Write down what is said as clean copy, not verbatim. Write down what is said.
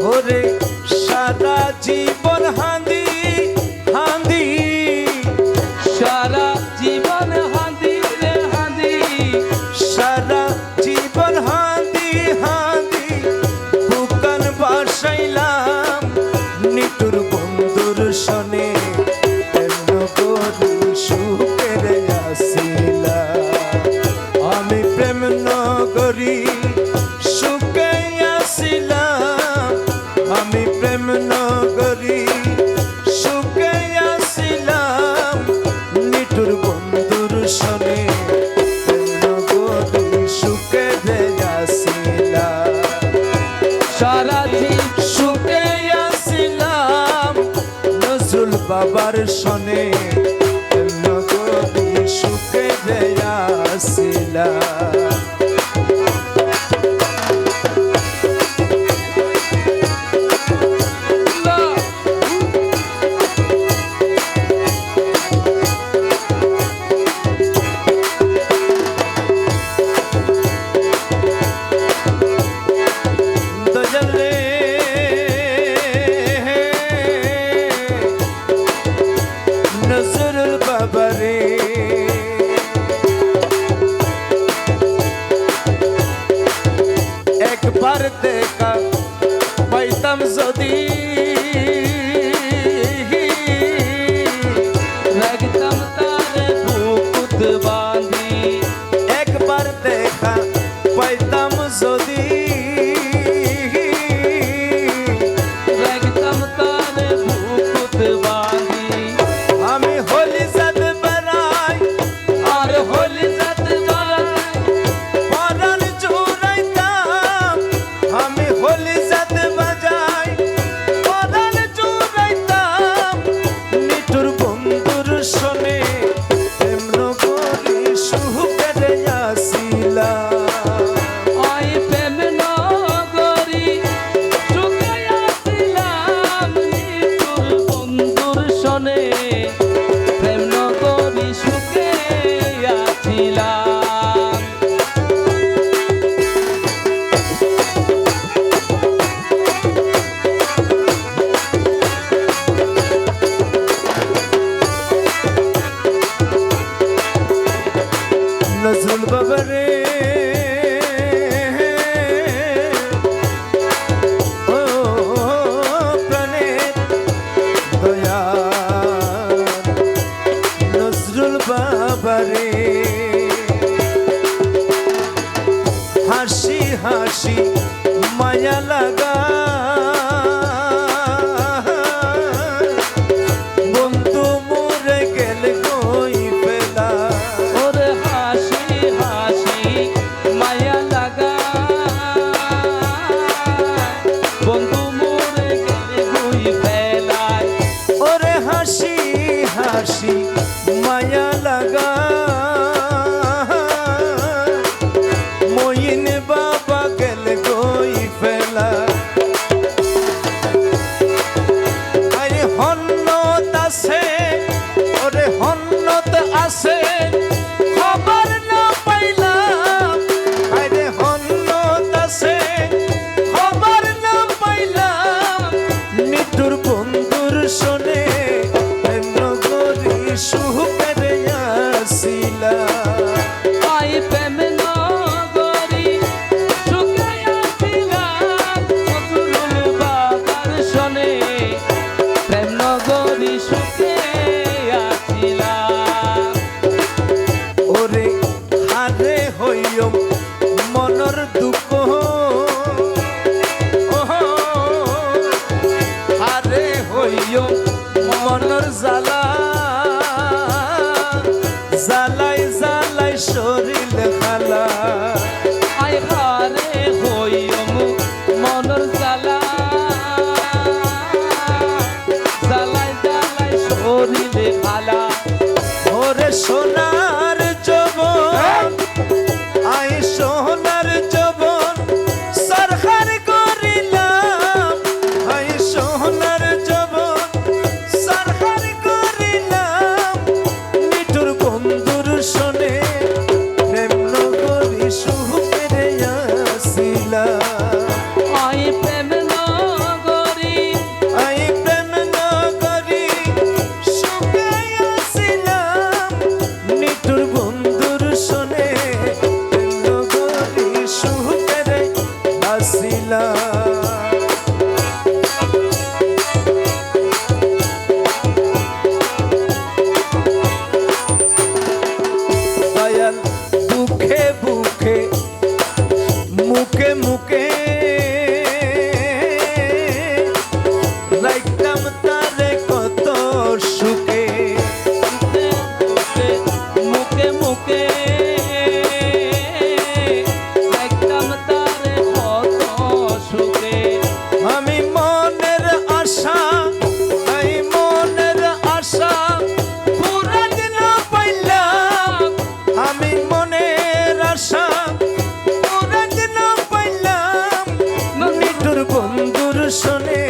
ওরে সারা জীবন হাঁদি হাঁদি, সারা জীবন হাঁদি রে হাঁদি, সারা জীবন হাঁদি হাঁদি বুকান বাসাইলাম নিটুর বন্ধুর শনে সুখের আসিলাম আমি প্রেম নগরী সুখে আসিলাম আমি প্রেম নগরী সুখে আসিলাম নিটুর বন্ধুর শনে নগরী সুখে আসিলাম সারা সুখে আসিলাম নজরুল বাবার শনে নগরী সুখে আসিলাম নজরুল বাবারে একবার দেখা পাইতাম যদি রাখতাম তারে বুকুত বাঁধি, একবার দেখা পাইতাম যদি রাখতাম তারে বুকুত বাঁধি, আমি হলি জাত বেড়াই আর হলি যাত বাড়াই, পরাণ জুড়াইতাম আমি হলি জাত বাজাই পরাণ জুড়াইতাম নিটুর বন্ধুর শনে এমন করি সুখের আসিলাম ওই প্রেম নগরী সুখে আসিলাম নিটুর বন্ধুর শনে, প্রেম নগরী সুখে আসিলাম। নজরুল বাবারে ও প্রাণের দয়া নজরুল বাবারে হাসি হাসি মায়া লাগা বন্ধু মরে গেল কই পেলা ওরে হাসি হাসি মায়া লাগা বন্ধু মোরে গেলে গুই ফেলায়, ওরে হাসি হাসি মায়া লাগা মইন বাবা গেল কই ফেলা আরে হন্নত আছে ওরে হন্নত আছে খবর না পাইলাম আরে হন্নত আছে খবর না পাইলাম নিটুর বন্ধুর শনে নগরী সুখের আসিলাম ওই প্রেম নগরী সুখে আসিলাম নজরুল বাবার শনে, প্রেম নগরী সুখে আসিলাম। ওরে হারে হইও মনর দুঃখ হারে হইও মনর জ্বালা জ্বালাই জ্বালাই শরীর খালা আই হারে হইম মনর জ্বালা, জ্বালাই জ্বালাই শরীরে খালা, ওরে সোনার যৌবন আই সোনার যৌবন সরকার করিলাম আই সোনার যৌবন সরকার শুনে